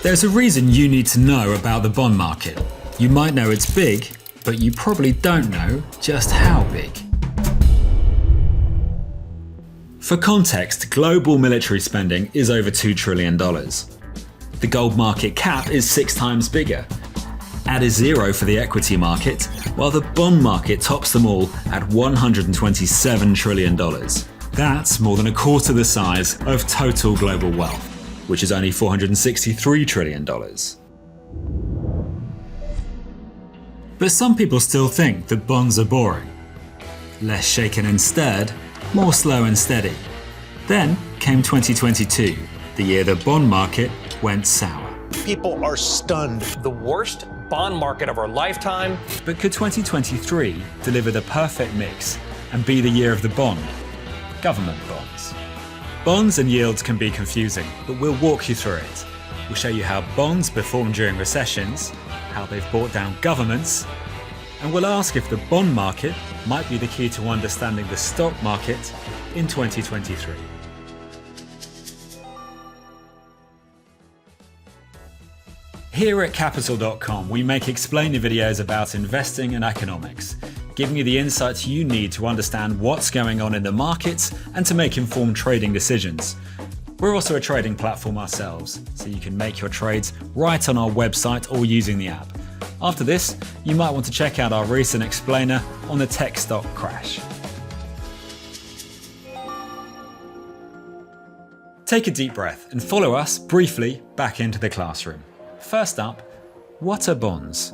There's a reason you need to know about the bond market. You might know it's big, but you probably don't know just how big. For context, global military spending is over $2 trillion. The gold market cap is 6 times bigger. Add a zero for the equity market, while the bond market tops them all at $127 trillion. That's more than a quarter the size of total global wealth, which is only $463 trillion. But some people still think that bonds are boring. Less shaken and stirred, more slow and steady. Then came 2022, the year the bond market went sour. People are stunned. The worst bond market of our lifetime. But could 2023 deliver the perfect mix and be the year of the bond? Government bonds. Bonds and yields can be confusing, but we'll walk you through it. We'll show you how bonds perform during recessions, how they've brought down governments, and we'll ask if the bond market might be the key to understanding the stock market in 2023. Here at Capital.com, we make explainer videos about investing and economics, giving you the insights you need to understand what's going on in the markets and to make informed trading decisions. We're also a trading platform ourselves, so you can make your trades right on our website or using the app. After this, you might want to check out our recent explainer on the tech stock crash. Take a deep breath and follow us briefly back into the classroom. First up, what are bonds?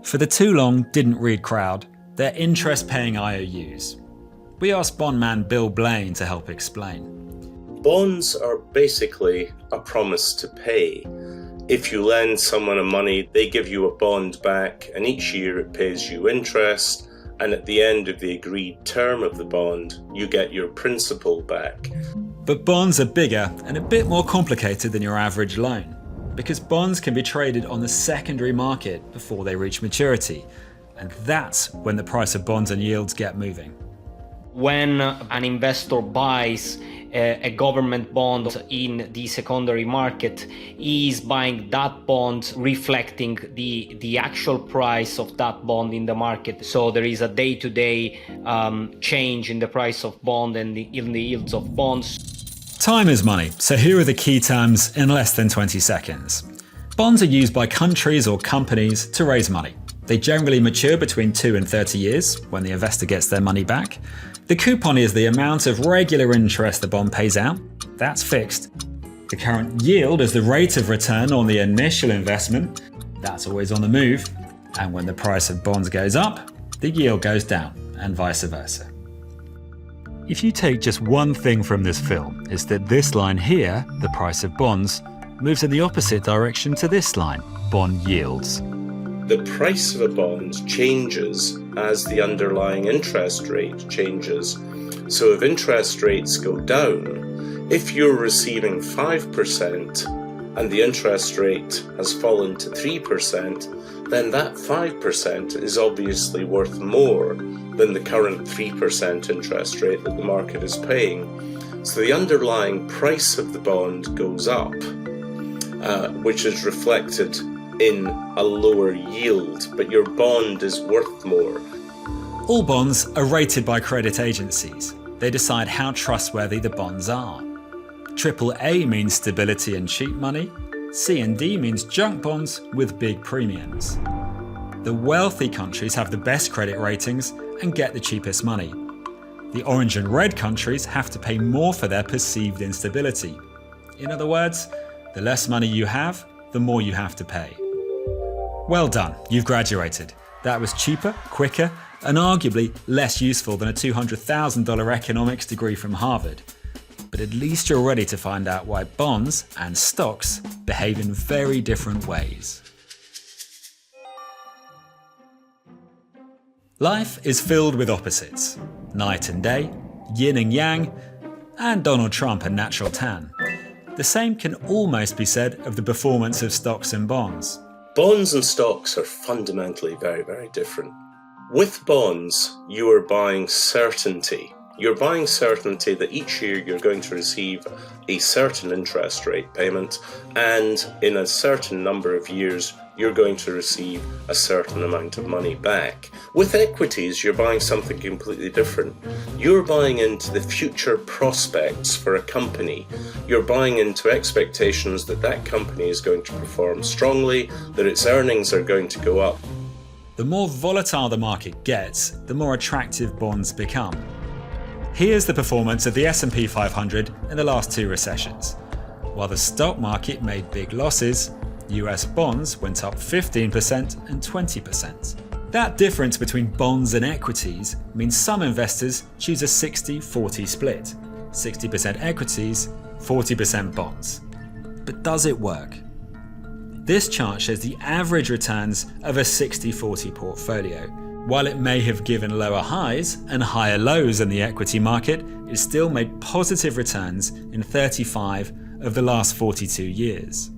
For the too long didn't read crowd, they're interest-paying IOUs. We asked bondman Bill Blaine to help explain. Bonds are basically a promise to pay. If you lend someone money, they give you a bond back, and each year it pays you interest, and at the end of the agreed term of the bond, you get your principal back. But bonds are bigger and a bit more complicated than your average loan, because bonds can be traded on the secondary market before they reach maturity, and that's when the price of bonds and yields get moving. When an investor buys a government bond in the secondary market, he is buying that bond reflecting the actual price of that bond in the market. So there is a day-to-day change in the price of bond and in the yields of bonds. Time is money, so here are the key terms in less than 20 seconds. Bonds are used by countries or companies to raise money. They generally mature between 2 and 30 years when the investor gets their money back. The coupon is the amount of regular interest the bond pays out. That's fixed. The current yield is the rate of return on the initial investment. That's always on the move. And when the price of bonds goes up, the yield goes down, and vice versa. If you take just one thing from this film, it's that this line here, the price of bonds, moves in the opposite direction to this line, bond yields. The price of a bond changes as the underlying interest rate changes. So if interest rates go down, if you're receiving 5% and the interest rate has fallen to 3%, then that 5% is obviously worth more than the current 3% interest rate that the market is paying. So the underlying price of the bond goes up, which is reflected in a lower yield, but your bond is worth more. All bonds are rated by credit agencies. They decide how trustworthy the bonds are. AAA means stability and cheap money. C and D means junk bonds with big premiums. The wealthy countries have the best credit ratings and get the cheapest money. The orange and red countries have to pay more for their perceived instability. In other words, the less money you have, the more you have to pay. Well done, you've graduated. That was cheaper, quicker, and arguably less useful than a $200,000 economics degree from Harvard. But at least you're ready to find out why bonds and stocks behave in very different ways. Life is filled with opposites. Night and day, yin and yang, and Donald Trump and natural tan. The same can almost be said of the performance of stocks and bonds. Bonds and stocks are fundamentally very, very different. With bonds, you are buying certainty. You're buying certainty that each year you're going to receive a certain interest rate payment, and in a certain number of years you're going to receive a certain amount of money back. With equities, you're buying something completely different. You're buying into the future prospects for a company. You're buying into expectations that that company is going to perform strongly, that its earnings are going to go up. The more volatile the market gets, the more attractive bonds become. Here's the performance of the S&P 500 in the last 2 recessions. While the stock market made big losses, US bonds went up 15% and 20%. That difference between bonds and equities means some investors choose a 60-40 split. 60% equities, 40% bonds. But does it work? This chart shows the average returns of a 60-40 portfolio. While it may have given lower highs and higher lows in the equity market, it still made positive returns in 35 of the last 42 years.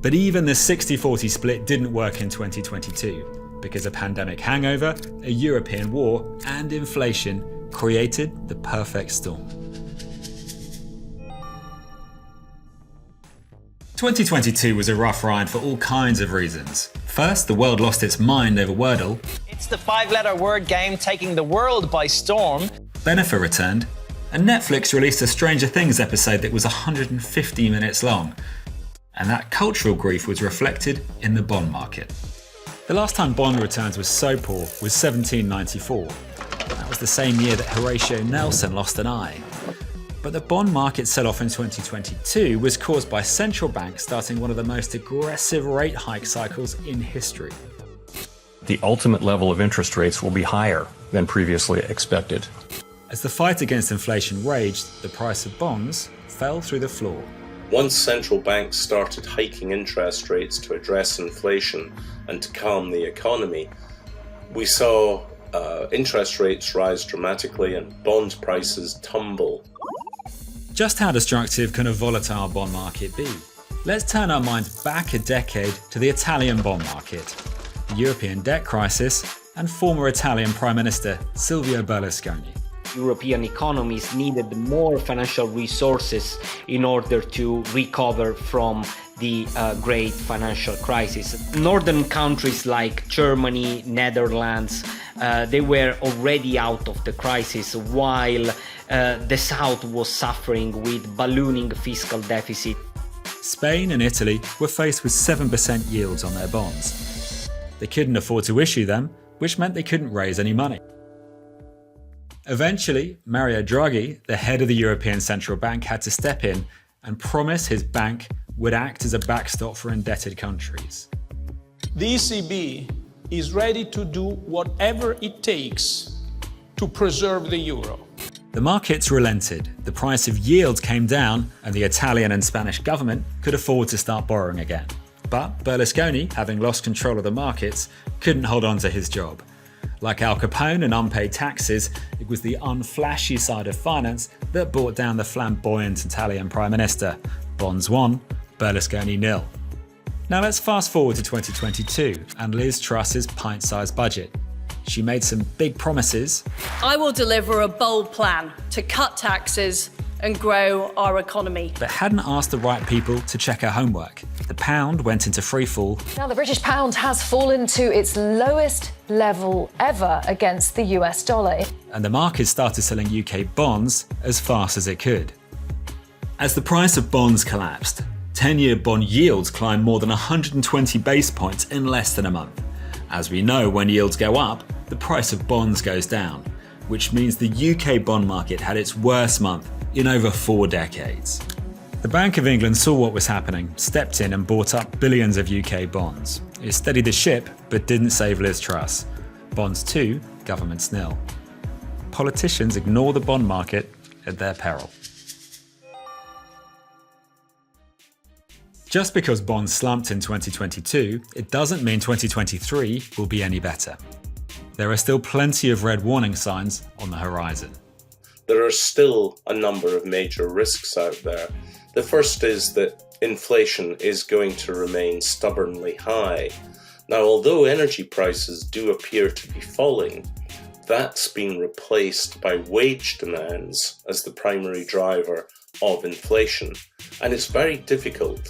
But even the 60-40 split didn't work in 2022 because a pandemic hangover, a European war, and inflation created the perfect storm. 2022 was a rough ride for all kinds of reasons. First, the world lost its mind over Wordle. It's the 5-letter word game taking the world by storm. Benefit returned, and Netflix released a Stranger Things episode that was 150 minutes long. And that cultural grief was reflected in the bond market. The last time bond returns were so poor was 1794. That was the same year that Horatio Nelson lost an eye. But the bond market sell-off in 2022 was caused by central banks starting one of the most aggressive rate hike cycles in history. The ultimate level of interest rates will be higher than previously expected. As the fight against inflation raged, the price of bonds fell through the floor. Once central banks started hiking interest rates to address inflation and to calm the economy, we saw interest rates rise dramatically and bond prices tumble. Just how destructive can a volatile bond market be? Let's turn our minds back a decade to the Italian bond market, the European debt crisis, and former Italian Prime Minister Silvio Berlusconi. European economies needed more financial resources in order to recover from the great financial crisis. Northern countries like Germany, Netherlands, they were already out of the crisis, while the South was suffering with ballooning fiscal deficit. Spain and Italy were faced with 7% yields on their bonds. They couldn't afford to issue them, which meant they couldn't raise any money. Eventually, Mario Draghi, the head of the European Central Bank, had to step in and promise his bank would act as a backstop for indebted countries. The ECB is ready to do whatever it takes to preserve the euro. The markets relented, the price of yields came down, and the Italian and Spanish government could afford to start borrowing again. But Berlusconi, having lost control of the markets, couldn't hold on to his job. Like Al Capone and unpaid taxes, it was the unflashy side of finance that brought down the flamboyant Italian Prime Minister. Bonds won, Berlusconi nil. Now let's fast forward to 2022 and Liz Truss's pint-sized budget. She made some big promises. I will deliver a bold plan to cut taxes and grow our economy. But hadn't asked the right people to check her homework. The pound went into free fall. Now the British pound has fallen to its lowest level ever against the US dollar. And the market started selling UK bonds as fast as it could. As the price of bonds collapsed, 10-year bond yields climbed more than 120 base points in less than a month. As we know, when yields go up, the price of bonds goes down, which means the UK bond market had its worst month in over 4 decades. The Bank of England saw what was happening, stepped in and bought up billions of UK bonds. It steadied the ship, but didn't save Liz Truss. Bonds too, governments nil. Politicians ignore the bond market at their peril. Just because bonds slumped in 2022, it doesn't mean 2023 will be any better. There are still plenty of red warning signs on the horizon. There are still a number of major risks out there. The first is that inflation is going to remain stubbornly high. Now, although energy prices do appear to be falling, that's been replaced by wage demands as the primary driver of inflation. And it's very difficult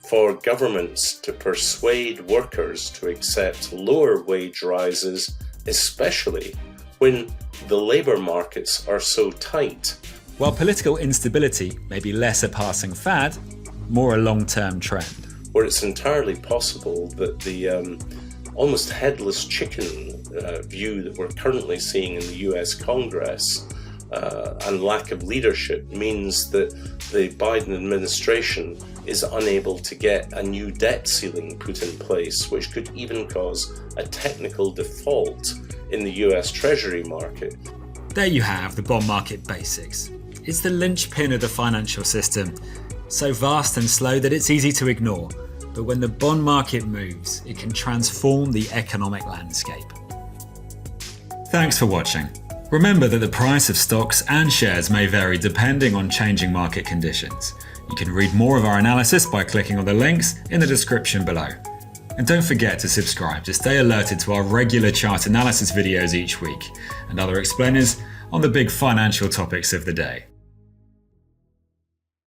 for governments to persuade workers to accept lower wage rises, especially when the labour markets are so tight. While political instability may be less a passing fad, more a long-term trend. Where it's entirely possible that the almost headless chicken view that we're currently seeing in the US Congress and lack of leadership means that the Biden administration is unable to get a new debt ceiling put in place, which could even cause a technical default in the US Treasury market. There you have the bond market basics. It's the linchpin of the financial system, so vast and slow that it's easy to ignore. But when the bond market moves, it can transform the economic landscape. Thanks for watching. Remember that the price of stocks and shares may vary depending on changing market conditions. You can read more of our analysis by clicking on the links in the description below. And don't forget to subscribe to stay alerted to our regular chart analysis videos each week and other explainers on the big financial topics of the day.